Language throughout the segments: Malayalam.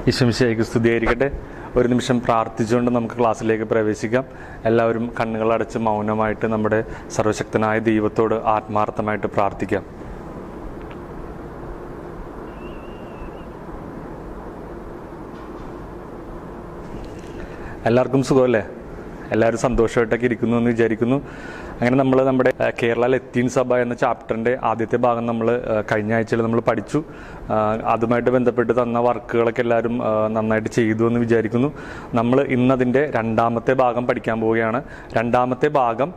ഈശോമിശിഹായ്ക്ക് സ്തുതിയായിരിക്കട്ടെ. ഒരു നിമിഷം പ്രാർത്ഥിച്ചുകൊണ്ട് നമുക്ക് ക്ലാസ്സിലേക്ക് പ്രവേശിക്കാം. എല്ലാവരും കണ്ണുകളടച്ച് മൗനമായിട്ട് നമ്മുടെ സർവശക്തനായ ദൈവത്തോട് ആത്മാർത്ഥമായിട്ട് പ്രാർത്ഥിക്കാം. എല്ലാവർക്കും സുഖമല്ലേ? എല്ലാവരും സന്തോഷമായിട്ടൊക്കെ ഇരിക്കുന്നു എന്ന് വിചാരിക്കുന്നു. അങ്ങനെ നമ്മൾ നമ്മുടെ കേരള ലത്തീൻ സഭ എന്ന ചാപ്റ്ററിൻ്റെ ആദ്യത്തെ ഭാഗം നമ്മൾ കഴിഞ്ഞ ആഴ്ചയിൽ നമ്മൾ പഠിച്ചു. അതുമായിട്ട് ബന്ധപ്പെട്ട് തന്ന വർക്കുകളൊക്കെ എല്ലാവരും നന്നായിട്ട് ചെയ്തു എന്ന് വിചാരിക്കുന്നു. നമ്മൾ ഇന്നതിൻ്റെ രണ്ടാമത്തെ ഭാഗം പഠിക്കാൻ പോവുകയാണ്. രണ്ടാമത്തെ ഭാഗം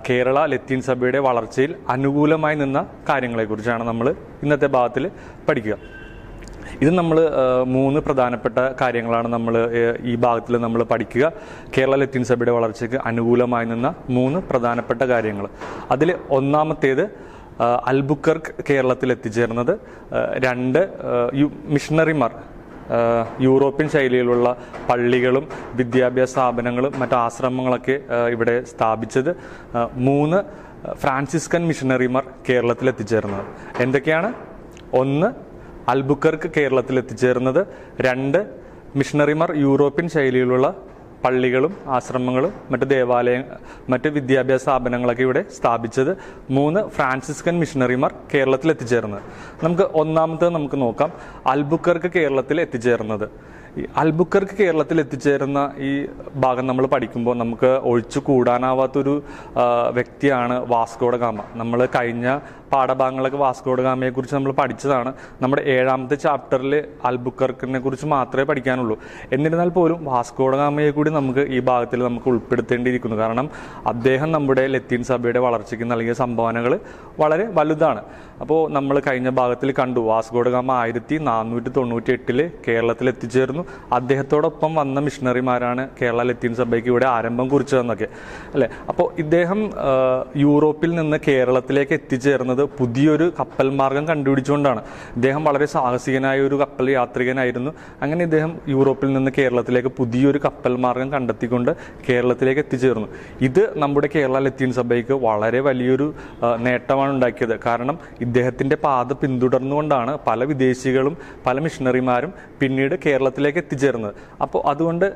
കേരള ലത്തീൻ സഭയുടെ വളർച്ചയിൽ അനുകൂലമായി നിന്ന കാര്യങ്ങളെക്കുറിച്ചാണ് നമ്മൾ ഇന്നത്തെ ഭാഗത്തിൽ പഠിക്കുക. ഇത് നമ്മൾ 3 പ്രധാനപ്പെട്ട കാര്യങ്ങളാണ് നമ്മൾ ഈ ഭാഗത്തിൽ നമ്മൾ പഠിക്കുക. കേരള ലത്തീൻ സഭയുടെ വളർച്ചയ്ക്ക് അനുകൂലമായി നിന്ന 3 പ്രധാനപ്പെട്ട കാര്യങ്ങൾ. അതിൽ ഒന്നാമത്തേത് അൽബുക്കർക്ക് കേരളത്തിൽ എത്തിച്ചേർന്നത്. 2 മിഷണറിമാർ യൂറോപ്യൻ ശൈലിയിലുള്ള പള്ളികളും വിദ്യാഭ്യാസ സ്ഥാപനങ്ങളും മറ്റ് ആശ്രമങ്ങളൊക്കെ ഇവിടെ സ്ഥാപിച്ചത്. 3 ഫ്രാൻസിസ്കൻ മിഷണറിമാർ കേരളത്തിൽ എത്തിച്ചേർന്നത്. എന്തൊക്കെയാണ്? 1 അൽബുക്കർക്ക് കേരളത്തിൽ എത്തിച്ചേർന്നത്. 2 മിഷണറിമാർ യൂറോപ്യൻ ശൈലിയിലുള്ള പള്ളികളും ആശ്രമങ്ങളും മറ്റ് വിദ്യാഭ്യാസ സ്ഥാപനങ്ങളൊക്കെ ഇവിടെ സ്ഥാപിച്ചത്. 3 ഫ്രാൻസിസ്കൻ മിഷണറിമാർ കേരളത്തിൽ എത്തിച്ചേർന്നത്. നമുക്ക് ഒന്നാമത്തെ നമുക്ക് നോക്കാം. അൽബുക്കർക്ക് കേരളത്തിൽ എത്തിച്ചേർന്നത്. ഈ അൽബുക്കർക്ക് കേരളത്തിൽ എത്തിച്ചേരുന്ന ഈ ഭാഗം നമ്മൾ പഠിക്കുമ്പോൾ നമുക്ക് ഒഴിച്ചു കൂടാനാവാത്തൊരു വ്യക്തിയാണ് വാസ്കോ ഡ ഗാമ. നമ്മൾ കഴിഞ്ഞ പാഠഭാഗങ്ങളൊക്കെ വാസ്കോ ഡ ഗാമയെക്കുറിച്ച് നമ്മൾ പഠിച്ചതാണ്. നമ്മുടെ 7ാമത്തെ ചാപ്റ്ററിൽ അൽബുക്കർക്കിനെ കുറിച്ച് മാത്രമേ പഠിക്കാനുള്ളൂ. എന്നിരുന്നാൽ പോലും വാസ്കോ ഡ ഗാമയെ കൂടി നമുക്ക് ഈ ഭാഗത്തിൽ നമുക്ക് ഉൾപ്പെടുത്തേണ്ടിയിരിക്കുന്നു. കാരണം അദ്ദേഹം നമ്മുടെ ലത്തീൻ സഭയുടെ വളർച്ചയ്ക്ക് നൽകിയ സംഭാവനകൾ വളരെ വലുതാണ്. അപ്പോൾ നമ്മൾ കഴിഞ്ഞ ഭാഗത്തിൽ കണ്ടു, വാസ്കോ ഡ ഗാമ 1498 കേരളത്തിൽ എത്തിച്ചേർന്നു. അദ്ദേഹത്തോടൊപ്പം വന്ന മിഷണറിമാരാണ് കേരള ലത്തീൻ സഭയ്ക്ക് ഇവിടെ ആരംഭം കുറിച്ചതെന്നൊക്കെ അല്ലേ. അപ്പോൾ ഇദ്ദേഹം യൂറോപ്പിൽ നിന്ന് കേരളത്തിലേക്ക് എത്തിച്ചേർന്നത് പുതിയൊരു കപ്പൽ മാർഗം കണ്ടുപിടിച്ചുകൊണ്ടാണ്. ഇദ്ദേഹം വളരെ സാഹസികനായ ഒരു കപ്പൽ യാത്രികനായിരുന്നു. അങ്ങനെ ഇദ്ദേഹം യൂറോപ്പിൽ നിന്ന് കേരളത്തിലേക്ക് പുതിയൊരു കപ്പൽ മാർഗം കണ്ടെത്തിക്കൊണ്ട് കേരളത്തിലേക്ക് എത്തിച്ചേർന്നു. ഇത് നമ്മുടെ കേരള ലത്തീൻ സഭയ്ക്ക് വളരെ വലിയൊരു നേട്ടമാണ് ഉണ്ടാക്കിയത്. കാരണം ഇദ്ദേഹത്തിൻ്റെ പാത പിന്തുടർന്നുകൊണ്ടാണ് പല വിദേശികളും പല മിഷണറിമാരും പിന്നീട് കേരളത്തിലേക്ക് എത്തിച്ചേർന്നത്. അപ്പോൾ അതുകൊണ്ട്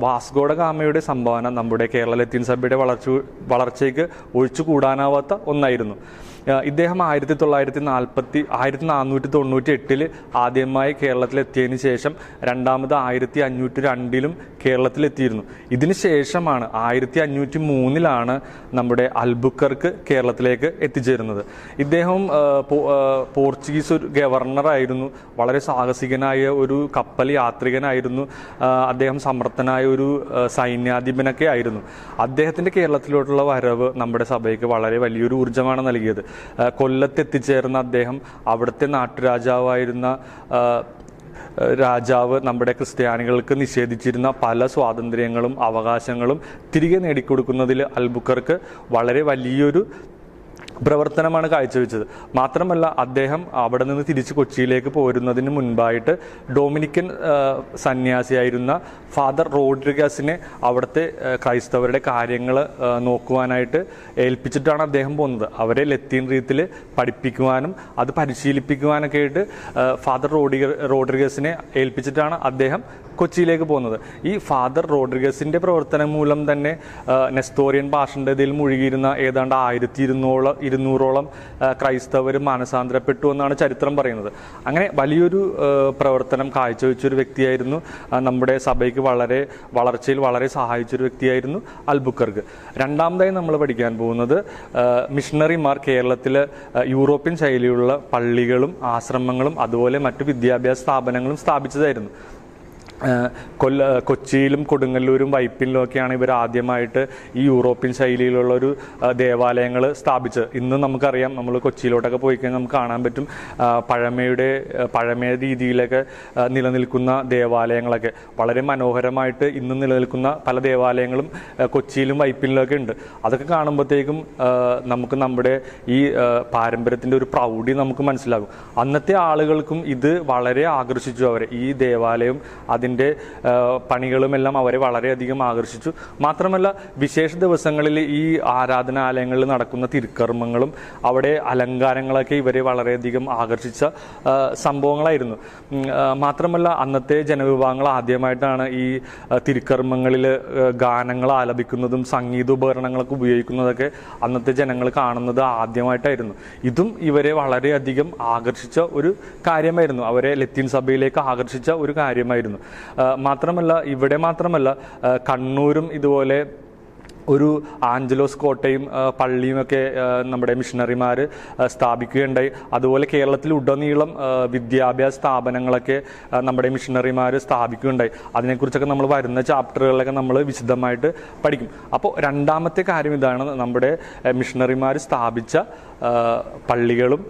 വാസ്കോ ഡ ഗാമയുടെ സംഭാവന നമ്മുടെ കേരള ലത്തീൻ സഭയുടെ വളർച്ചയ്ക്ക് ഒഴിച്ചുകൂടാനാവാത്ത ഒന്നായിരുന്നു. ഇദ്ദേഹം 1498 ആദ്യമായി കേരളത്തിലെത്തിയതിന് ശേഷം രണ്ടാമത് 1502 കേരളത്തിലെത്തിയിരുന്നു. ഇതിന് ശേഷമാണ് 1503 നമ്മുടെ അൽബുക്കർക്ക് കേരളത്തിലേക്ക് എത്തിച്ചേരുന്നത്. ഇദ്ദേഹം പോർച്ചുഗീസ് ഒരു ഗവർണറായിരുന്നു. വളരെ സാഹസികനായ ഒരു കപ്പൽ യാത്രികനായിരുന്നു. അദ്ദേഹം സമർത്ഥനായ ഒരു സൈന്യാധിപനൊക്കെ ആയിരുന്നു. അദ്ദേഹത്തിൻ്റെ കേരളത്തിലോട്ടുള്ള വരവ് നമ്മുടെ സഭയ്ക്ക് വളരെ വലിയൊരു ഊർജ്ജമാണ് നൽകിയത്. കൊല്ലത്തെത്തിച്ചേർന്ന അദ്ദേഹം അവിടുത്തെ നാട്ടുരാജാവായിരുന്ന രാജാവ് നമ്മുടെ ക്രിസ്ത്യാനികൾക്ക് നിഷേധിച്ചിരുന്ന പല സ്വാതന്ത്ര്യങ്ങളും അവകാശങ്ങളും തിരികെ നേടിക്കൊടുക്കുന്നതിൽ അൽബുക്കർക്ക് വളരെ വലിയൊരു പ്രവർത്തനമാണ് കാഴ്ചവെച്ചത്. മാത്രമല്ല അദ്ദേഹം അവിടെ നിന്ന് തിരിച്ച് കൊച്ചിയിലേക്ക് പോരുന്നതിന് മുൻപായിട്ട് ഡൊമിനിക്കൻ സന്യാസിയായിരുന്ന ഫാദർ റോഡ്രിഗസിനെ അവിടുത്തെ ക്രൈസ്തവരുടെ കാര്യങ്ങൾ നോക്കുവാനായിട്ട് ഏൽപ്പിച്ചിട്ടാണ് അദ്ദേഹം പോകുന്നത്. അവരെ ലത്തീൻ രീതിയിൽ പഠിപ്പിക്കുവാനും അത് പരിശീലിപ്പിക്കുവാനൊക്കെ ആയിട്ട് ഫാദർ റോഡ്രിഗസിനെ ഏൽപ്പിച്ചിട്ടാണ് അദ്ദേഹം കൊച്ചിയിലേക്ക് പോകുന്നത്. ഈ ഫാദർ റോഡ്രിഗസിൻ്റെ പ്രവർത്തനം മൂലം തന്നെ നെസ്തോറിയൻ പാഷണ്ഡതയിൽ മുഴുകിയിരുന്ന ഏതാണ്ട് 1200 ക്രൈസ്തവർ മാനസാന്തരപ്പെട്ടു എന്നാണ് ചരിത്രം പറയുന്നത്. അങ്ങനെ വലിയൊരു പ്രവർത്തനം കാഴ്ചവെച്ചൊരു വ്യക്തിയായിരുന്നു. നമ്മുടെ സഭയ്ക്ക് വളർച്ചയിൽ വളരെ സഹായിച്ചൊരു വ്യക്തിയായിരുന്നു അൽബുക്കർക്ക്. രണ്ടാമതായി നമ്മൾ പഠിക്കാൻ പോകുന്നത് മിഷണറിമാർ കേരളത്തിൽ യൂറോപ്യൻ ശൈലിയുള്ള പള്ളികളും ആശ്രമങ്ങളും അതുപോലെ മറ്റു വിദ്യാഭ്യാസ സ്ഥാപനങ്ങളും സ്ഥാപിച്ചതായിരുന്നു. കൊച്ചിയിലും കൊടുങ്ങല്ലൂരും വൈപ്പിനിലും ഒക്കെയാണ് ഇവർ ആദ്യമായിട്ട് ഈ യൂറോപ്യൻ ശൈലിയിലുള്ളൊരു ദേവാലയങ്ങൾ സ്ഥാപിച്ചത്. ഇന്ന് നമുക്കറിയാം, നമ്മൾ കൊച്ചിയിലോട്ടൊക്കെ പോയി കഴിഞ്ഞാൽ നമുക്ക് കാണാൻ പറ്റും പഴമ രീതിയിലൊക്കെ നിലനിൽക്കുന്ന ദേവാലയങ്ങളൊക്കെ വളരെ മനോഹരമായിട്ട് ഇന്ന് നിലനിൽക്കുന്ന പല ദേവാലയങ്ങളും കൊച്ചിയിലും വൈപ്പിനിലൊക്കെ ഉണ്ട്. അതൊക്കെ കാണുമ്പോഴത്തേക്കും നമുക്ക് നമ്മുടെ ഈ പാരമ്പര്യത്തിൻ്റെ ഒരു പ്രൗഢി നമുക്ക് മനസ്സിലാകും. അന്നത്തെ ആളുകൾക്കും ഇത് വളരെ ആകർഷിച്ചു അവരെ. ഈ ദേവാലയം അതിൻ്റെ അതിൻ്റെ പണികളുമെല്ലാം അവരെ വളരെയധികം ആകർഷിച്ചു. മാത്രമല്ല വിശേഷ ദിവസങ്ങളിൽ ഈ ആരാധനാലയങ്ങളിൽ നടക്കുന്ന തിരുക്കർമ്മങ്ങളും അവിടെ അലങ്കാരങ്ങളൊക്കെ ഇവരെ വളരെയധികം ആകർഷിച്ച സംഭവങ്ങളായിരുന്നു. മാത്രമല്ല അന്നത്തെ ജനവിഭാഗങ്ങൾ ആദ്യമായിട്ടാണ് ഈ തിരുക്കർമ്മങ്ങളിൽ ഗാനങ്ങൾ ആലപിക്കുന്നതും സംഗീതോപകരണങ്ങളൊക്കെ ഉപയോഗിക്കുന്നതൊക്കെ അന്നത്തെ ജനങ്ങൾ കാണുന്നത് ആദ്യമായിട്ടായിരുന്നു. ഇതും ഇവരെ വളരെയധികം ആകർഷിച്ച ഒരു കാര്യമായിരുന്നു, അവരെ ലത്തീൻ സഭയിലേക്ക് ആകർഷിച്ച ഒരു കാര്യമായിരുന്നു. മാത്രമല്ല കണ്ണൂരും ഇതുപോലെ ഒരു ആഞ്ചലോസ് കോട്ടയും പള്ളിയുമൊക്കെ നമ്മുടെ മിഷണറിമാർ സ്ഥാപിക്കുകയുണ്ടായി. അതുപോലെ കേരളത്തിൽ ഉടനീളം വിദ്യാഭ്യാസ സ്ഥാപനങ്ങളൊക്കെ നമ്മുടെ മിഷണറിമാർ സ്ഥാപിക്കുകയുണ്ടായി. അതിനെക്കുറിച്ചൊക്കെ നമ്മൾ വരുന്ന ചാപ്റ്ററുകളിലൊക്കെ നമ്മൾ വിശദമായിട്ട് പഠിക്കും. അപ്പോൾ രണ്ടാമത്തെ കാര്യം ഇതാണ്, നമ്മുടെ മിഷണറിമാർ സ്ഥാപിച്ച പള്ളികളും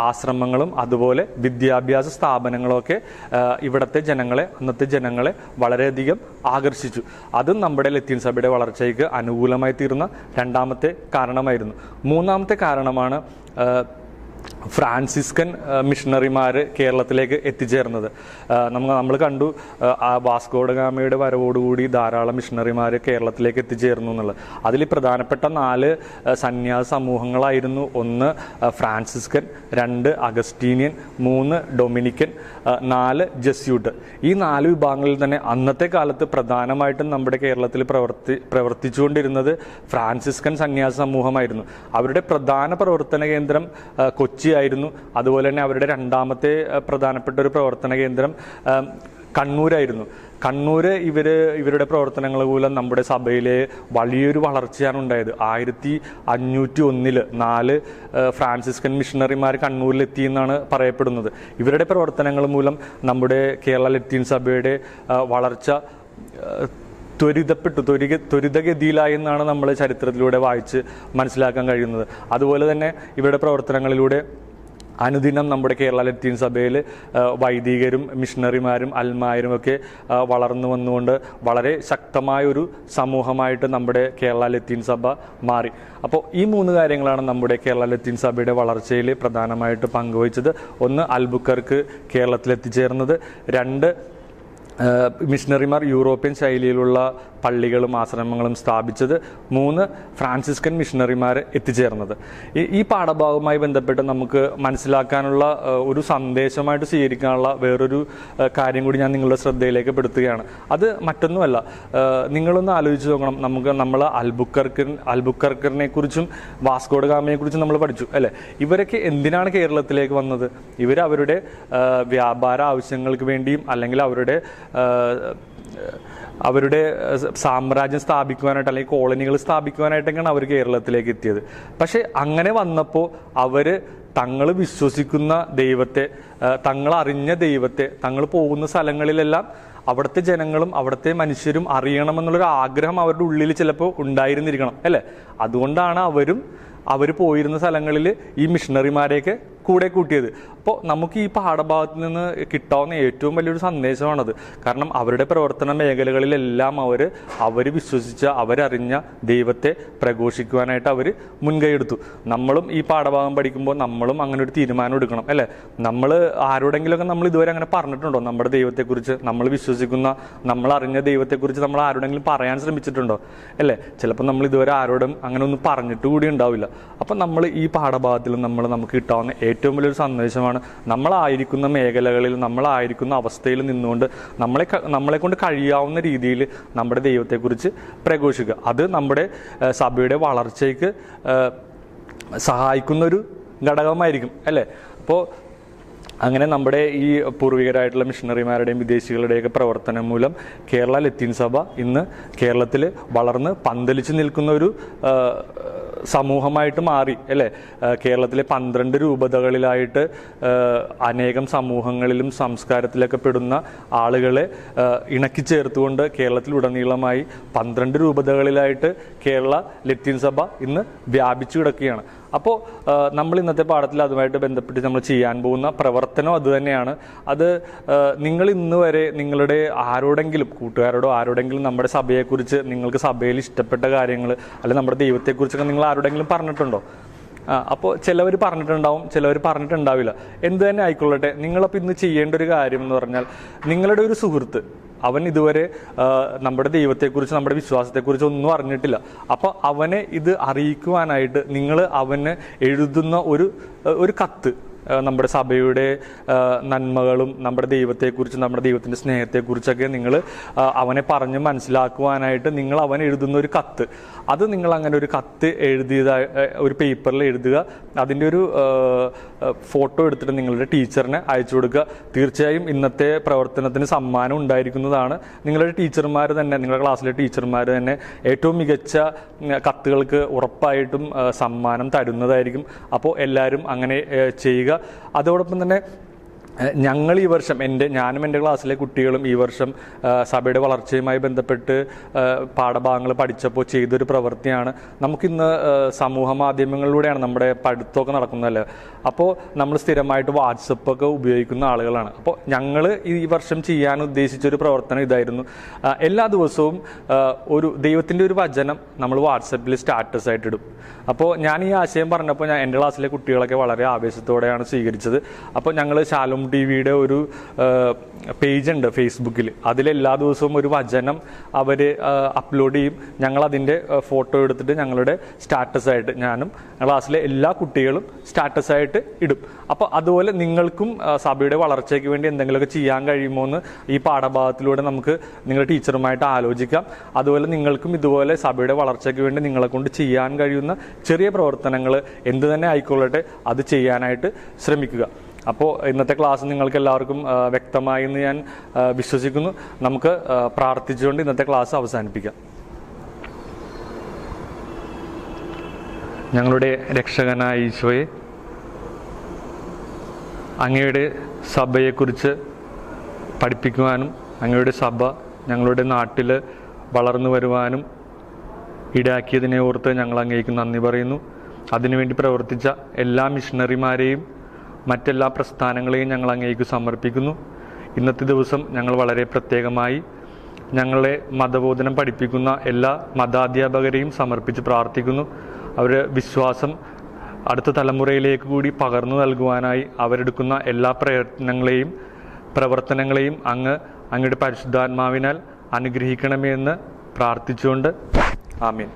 ആശ്രമങ്ങളും അതുപോലെ വിദ്യാഭ്യാസ സ്ഥാപനങ്ങളൊക്കെ അന്നത്തെ ജനങ്ങളെ വളരെയധികം ആകർഷിച്ചു. അതും നമ്മുടെ ലത്തീൻ സഭയുടെ വളർച്ചയ്ക്ക് അനുകൂലമായി തീർന്ന രണ്ടാമത്തെ കാരണമായിരുന്നു. മൂന്നാമത്തെ കാരണമാണ് ഫ്രാൻസിസ്കൻ മിഷണറിമാർ കേരളത്തിലേക്ക് എത്തിച്ചേർന്നത്. നമ്മൾ കണ്ടു വാസ്കോഡഗാമയുടെ വരവോടുകൂടി ധാരാളം മിഷണറിമാർ കേരളത്തിലേക്ക് എത്തിച്ചേർന്നു എന്നുള്ളത്. അതിൽ പ്രധാനപ്പെട്ട 4 സന്യാസ സമൂഹങ്ങളായിരുന്നു. 1 ഫ്രാൻസിസ്കൻ, 2 അഗസ്റ്റീനിയൻ, 3 ഡൊമിനിക്കൻ, 4 ജസ്യൂട്ട്. ഈ 4 വിഭാഗങ്ങളിൽ തന്നെ അന്നത്തെ കാലത്ത് പ്രധാനമായിട്ടും നമ്മുടെ കേരളത്തിൽ പ്രവർത്തിച്ചുകൊണ്ടിരുന്നത് ഫ്രാൻസിസ്കൻ സന്യാസ സമൂഹമായിരുന്നു. അവരുടെ പ്രധാന പ്രവർത്തന കേന്ദ്രം കൊച്ചി ആയിരുന്നു. അതുപോലെ തന്നെ അവരുടെ രണ്ടാമത്തെ പ്രധാനപ്പെട്ട ഒരു പ്രവർത്തന കേന്ദ്രം കണ്ണൂരായിരുന്നു. കണ്ണൂർ ഇവരുടെ പ്രവർത്തനങ്ങൾ മൂലം നമ്മുടെ സഭയിലെ വലിയൊരു വളർച്ചയാണ് ഉണ്ടായത്. 1501 4 ഫ്രാൻസിസ്കൻ മിഷണറിമാർ കണ്ണൂരിലെത്തി എന്നാണ് പറയപ്പെടുന്നത്. ഇവരുടെ പ്രവർത്തനങ്ങൾ മൂലം നമ്മുടെ കേരള ലത്തീൻ സഭയുടെ വളർച്ച ത്വരിതഗതിയിലായി എന്നാണ് നമ്മൾ ചരിത്രത്തിലൂടെ വായിച്ച് മനസ്സിലാക്കാൻ കഴിയുന്നത്. അതുപോലെ തന്നെ ഇവരുടെ പ്രവർത്തനങ്ങളിലൂടെ അനുദിനം നമ്മുടെ കേരള ലത്തീൻ സഭയിൽ വൈദികരും മിഷണറിമാരും അൽമായരും ഒക്കെ വളർന്നു വന്നുകൊണ്ട് വളരെ ശക്തമായൊരു സമൂഹമായിട്ട് നമ്മുടെ കേരള ലത്തീൻ സഭ മാറി. അപ്പോൾ ഈ 3 കാര്യങ്ങളാണ് നമ്മുടെ കേരള ലത്തീൻ സഭയുടെ വളർച്ചയിൽ പ്രധാനമായിട്ട് പങ്കുവഹിച്ചത്. 1 അൽബുക്കർക്ക് കേരളത്തിൽ എത്തിച്ചേർന്നത്, 2 മിഷണറിമാർ യൂറോപ്യൻ ശൈലിയിലുള്ള പള്ളികളും ആശ്രമങ്ങളും സ്ഥാപിച്ചത്, 3 ഫ്രാൻസിസ്കൻ മിഷണറിമാർ എത്തിച്ചേർന്നത്. ഈ പാഠഭാഗവുമായി ബന്ധപ്പെട്ട് നമുക്ക് മനസ്സിലാക്കാനുള്ള ഒരു സന്ദേശമായിട്ട് സ്വീകരിക്കാനുള്ള വേറൊരു കാര്യം കൂടി ഞാൻ നിങ്ങളുടെ ശ്രദ്ധയിലേക്ക് പെടുത്തുകയാണ്. അത് മറ്റൊന്നുമല്ല, നിങ്ങളൊന്ന് ആലോചിച്ച് നോക്കണം. നമ്മൾ അൽബുക്കർക്കിനെ കുറിച്ചും വാസ്കോഡഗാമയെ കുറിച്ചും നമ്മൾ പഠിച്ചു അല്ലേ? ഇവരൊക്കെ എന്തിനാണ് കേരളത്തിലേക്ക് വന്നത്? ഇവർ അവരുടെ വ്യാപാര ആവശ്യങ്ങൾക്ക് വേണ്ടിയും അല്ലെങ്കിൽ അവരുടെ സാമ്രാജ്യം സ്ഥാപിക്കുവാനായിട്ട് അല്ലെങ്കിൽ കോളനികൾ സ്ഥാപിക്കുവാനായിട്ടൊക്കെയാണ് അവർ കേരളത്തിലേക്ക് എത്തിയത്. പക്ഷെ അങ്ങനെ വന്നപ്പോൾ അവർ തങ്ങൾ വിശ്വസിക്കുന്ന ദൈവത്തെ, തങ്ങൾ അറിഞ്ഞ ദൈവത്തെ, തങ്ങൾ പോകുന്ന സ്ഥലങ്ങളിലെല്ലാം അവിടുത്തെ ജനങ്ങളും അവിടുത്തെ മനുഷ്യരും അറിയണമെന്നുള്ളൊരു ആഗ്രഹം അവരുടെ ഉള്ളിൽ ചിലപ്പോൾ ഉണ്ടായിരുന്നിരിക്കണം അല്ലേ? അതുകൊണ്ടാണ് അവർ പോയിരുന്ന സ്ഥലങ്ങളിൽ ഈ മിഷണറിമാരെയൊക്കെ കൂടെ കൂട്ടിയത്. അപ്പോൾ നമുക്ക് ഈ പാഠഭാഗത്ത് നിന്ന് കിട്ടാവുന്ന ഏറ്റവും വലിയൊരു സന്ദേശമാണത്. കാരണം അവരുടെ പ്രവർത്തന മേഖലകളിലെല്ലാം അവർ വിശ്വസിച്ച, അവരറിഞ്ഞ ദൈവത്തെ പ്രഘോഷിക്കുവാനായിട്ട് അവർ മുൻകൈയെടുത്തു. നമ്മളും ഈ പാഠഭാഗം പഠിക്കുമ്പോൾ നമ്മളും അങ്ങനെ ഒരു തീരുമാനം എടുക്കണം അല്ലേ? നമ്മൾ ആരോടെങ്കിലുമൊക്കെ നമ്മൾ ഇതുവരെ അങ്ങനെ പറഞ്ഞിട്ടുണ്ടോ? നമ്മുടെ ദൈവത്തെക്കുറിച്ച്, നമ്മൾ വിശ്വസിക്കുന്ന, നമ്മൾ അറിഞ്ഞ ദൈവത്തെക്കുറിച്ച് നമ്മൾ ആരോടെങ്കിലും പറയാൻ ശ്രമിച്ചിട്ടുണ്ടോ അല്ലേ? ചിലപ്പോൾ നമ്മൾ ഇതുവരെ ആരോടും അങ്ങനെ ഒന്നും പറഞ്ഞിട്ട് കൂടി ഉണ്ടാവില്ല. അപ്പം നമ്മൾ ഈ പാഠഭാഗത്തിൽ നമുക്ക് കിട്ടാവുന്ന ഏറ്റവും വലിയൊരു സന്ദേശമാണ്, നമ്മളായിരിക്കുന്ന മേഖലകളിൽ, നമ്മളായിരിക്കുന്ന അവസ്ഥയിൽ നിന്നുകൊണ്ട് നമ്മളെ കൊണ്ട് കഴിയാവുന്ന രീതിയിൽ നമ്മുടെ ദൈവത്തെക്കുറിച്ച് പ്രഘോഷിക്കുക. അത് നമ്മുടെ സഭയുടെ വളർച്ചയ്ക്ക് സഹായിക്കുന്നൊരു ഘടകമായിരിക്കും അല്ലേ? അപ്പോൾ അങ്ങനെ നമ്മുടെ ഈ പൂർവികരായിട്ടുള്ള മിഷണറിമാരുടെയും വിദേശികളുടെയൊക്കെ പ്രവർത്തനം മൂലം കേരള ലത്തീൻ സഭ ഇന്ന് കേരളത്തിൽ വളർന്ന് പന്തലിച്ച് നിൽക്കുന്ന ഒരു സമൂഹമായിട്ട് മാറി അല്ലേ? കേരളത്തിലെ 12 രൂപതകളിലായിട്ട് അനേകം സമൂഹങ്ങളിലും സംസ്കാരത്തിലൊക്കെ പെടുന്ന ആളുകളെ ഇണക്കി ചേർത്തുകൊണ്ട് കേരളത്തിലുടനീളമായി 12 രൂപതകളിലായിട്ട് കേരള ലത്തീൻ സഭ ഇന്ന് വ്യാപിച്ചു കിടക്കുകയാണ്. അപ്പോൾ നമ്മൾ ഇന്നത്തെ പാഠത്തിൽ അതുമായിട്ട് ബന്ധപ്പെട്ട് നമ്മൾ ചെയ്യാൻ പോകുന്ന പ്രവർത്തനം അതുതന്നെയാണ്. അത് നിങ്ങൾ ഇന്ന് വരെ നിങ്ങളുടെ ആരോടെങ്കിലും, കൂട്ടുകാരോടോ ആരോടെങ്കിലും നമ്മുടെ സഭയെക്കുറിച്ച്, നിങ്ങൾക്ക് സഭയിൽ ഇഷ്ടപ്പെട്ട കാര്യങ്ങൾ അല്ലെങ്കിൽ നമ്മുടെ ദൈവത്തെക്കുറിച്ചൊക്കെ നിങ്ങൾ ആരോടെങ്കിലും പറഞ്ഞിട്ടുണ്ടോ? അപ്പോൾ ചിലവർ പറഞ്ഞിട്ടുണ്ടാവും, ചിലവർ പറഞ്ഞിട്ടുണ്ടാവില്ല. എന്ത് തന്നെ ആയിക്കൊള്ളട്ടെ, നിങ്ങളപ്പോൾ ഇന്ന് ചെയ്യേണ്ട ഒരു കാര്യം എന്ന് പറഞ്ഞാൽ, നിങ്ങളുടെ ഒരു സുഹൃത്ത് അവൻ ഇതുവരെ നമ്മുടെ ദൈവത്തെക്കുറിച്ച്, നമ്മുടെ വിശ്വാസത്തെക്കുറിച്ച് ഒന്നും അറിഞ്ഞിട്ടില്ല. അപ്പോൾ അവനെ ഇത് അറിയിക്കുവാനായിട്ട് നിങ്ങൾ അവന് എഴുതുന്ന ഒരു കത്ത്, നമ്മുടെ സഭയുടെ നന്മകളും നമ്മുടെ ദൈവത്തെക്കുറിച്ച്, നമ്മുടെ ദൈവത്തിൻ്റെ സ്നേഹത്തെക്കുറിച്ചൊക്കെ നിങ്ങൾ അവനെ പറഞ്ഞ് മനസ്സിലാക്കുവാനായിട്ട് നിങ്ങൾ അവൻ എഴുതുന്ന ഒരു കത്ത്, അത് നിങ്ങൾ അങ്ങനെ ഒരു കത്ത് എഴുതിയതായി ഒരു പേപ്പറിൽ എഴുതുക. അതിൻ്റെ ഒരു ഫോട്ടോ എടുത്തിട്ട് നിങ്ങളുടെ ടീച്ചറിന് അയച്ചു കൊടുക്കുക. തീർച്ചയായും ഇന്നത്തെ പ്രവർത്തനത്തിന് സമ്മാനം ഉണ്ടായിരിക്കുന്നതാണ്. നിങ്ങളുടെ ടീച്ചർമാർ തന്നെ, നിങ്ങളുടെ ക്ലാസ്സിലെ ടീച്ചർമാർ തന്നെ ഏറ്റവും മികച്ച കത്തുകൾക്ക് ഉറപ്പായിട്ടും സമ്മാനം തരുന്നതായിരിക്കും. അപ്പോൾ എല്ലാവരും അങ്ങനെ ചെയ്യുക. അതോടൊപ്പം തന്നെ ഞങ്ങൾ ഈ വർഷം, ഞാനും എൻ്റെ ക്ലാസ്സിലെ കുട്ടികളും ഈ വർഷം സഭയുടെ വളർച്ചയുമായി ബന്ധപ്പെട്ട് പാഠഭാഗങ്ങൾ പഠിച്ചപ്പോൾ ചെയ്തൊരു പ്രവൃത്തിയാണ്. നമുക്കിന്ന് സമൂഹ മാധ്യമങ്ങളിലൂടെയാണ് നമ്മുടെ പഠിത്തമൊക്കെ നടക്കുന്നതല്ലേ. അപ്പോൾ നമ്മൾ സ്ഥിരമായിട്ട് വാട്സപ്പൊക്കെ ഉപയോഗിക്കുന്ന ആളുകളാണ്. അപ്പോൾ ഞങ്ങൾ ഈ വർഷം ചെയ്യാൻ ഉദ്ദേശിച്ചൊരു പ്രവർത്തനം ഇതായിരുന്നു. എല്ലാ ദിവസവും ഒരു ദൈവത്തിൻ്റെ ഒരു വചനം നമ്മൾ വാട്സപ്പിൽ സ്റ്റാറ്റസ് ആയിട്ട് ഇടും. അപ്പോൾ ഞാൻ ഈ ആശയം പറഞ്ഞപ്പോൾ എൻ്റെ ക്ലാസ്സിലെ കുട്ടികളൊക്കെ വളരെ ആവേശത്തോടെയാണ് സ്വീകരിച്ചത്. അപ്പോൾ ഞങ്ങൾ ശാലോം ടിവിയുടെ ഒരു പേജ് ഉണ്ട് ഫേസ്ബുക്കിൽ. അതിലെല്ലാ ദിവസവും ഒരു വചനം അവർ അപ്ലോഡ് ചെയ്യും. ഞങ്ങളതിൻ്റെ ഫോട്ടോ എടുത്തിട്ട് ഞങ്ങളുടെ സ്റ്റാറ്റസായിട്ട്, ഞാനും ക്ലാസ്സിലെ എല്ലാ കുട്ടികളും സ്റ്റാറ്റസായിട്ട് ഇടും. അപ്പോൾ അതുപോലെ നിങ്ങൾക്കും സഭയുടെ വളർച്ചയ്ക്ക് വേണ്ടി എന്തെങ്കിലുമൊക്കെ ചെയ്യാൻ കഴിയുമോ എന്ന് ഈ പാഠഭാഗത്തിലൂടെ നമുക്ക് നിങ്ങളുടെ ടീച്ചറുമായിട്ട് ആലോചിക്കാം. അതുപോലെ നിങ്ങൾക്കും ഇതുപോലെ സഭയുടെ വളർച്ചയ്ക്ക് വേണ്ടി നിങ്ങളെ കൊണ്ട് ചെയ്യാൻ കഴിയുന്ന ചെറിയ പ്രവർത്തനങ്ങൾ എന്ത് തന്നെ ആയിക്കൊള്ളട്ടെ, അത് ചെയ്യാനായിട്ട് ശ്രമിക്കുക. അപ്പോൾ ഇന്നത്തെ ക്ലാസ് നിങ്ങൾക്ക് എല്ലാവർക്കും വ്യക്തമായി എന്ന് ഞാൻ വിശ്വസിക്കുന്നു. നമുക്ക് പ്രാർത്ഥിച്ചുകൊണ്ട് ഇന്നത്തെ ക്ലാസ് അവസാനിപ്പിക്കാം. ഞങ്ങളുടെ രക്ഷകനായ ഈശോയെ, അങ്ങയുടെ സഭയെക്കുറിച്ച് പഠിപ്പിക്കുവാനും അങ്ങയുടെ സഭ ഞങ്ങളുടെ നാട്ടിൽ വളർന്നു വരുവാനും ഇടയാക്കിയതിനെ ഓർത്ത് ഞങ്ങൾ അങ്ങേക്ക് നന്ദി പറയുന്നു. അതിനുവേണ്ടി പ്രവർത്തിച്ച എല്ലാ മിഷണറിമാരെയും മറ്റെല്ലാ പ്രസ്ഥാനങ്ങളെയും ഞങ്ങൾ അങ്ങേക്ക് സമർപ്പിക്കുന്നു. ഇന്നത്തെ ദിവസം ഞങ്ങൾ വളരെ പ്രത്യേകമായി ഞങ്ങളെ മതബോധനം പഠിപ്പിക്കുന്ന എല്ലാ മതാധ്യാപകരെയും സമർപ്പിച്ച് പ്രാർത്ഥിക്കുന്നു. അവരുടെ വിശ്വാസം അടുത്ത തലമുറയിലേക്ക് കൂടി പകർന്നു നൽകുവാനായി അവരെടുക്കുന്ന എല്ലാ പ്രവർത്തനങ്ങളെയും അങ്ങയുടെ പരിശുദ്ധാത്മാവിനാൽ അനുഗ്രഹിക്കണമേ എന്ന് പ്രാർത്ഥിച്ചുകൊണ്ട് ആമീൻ.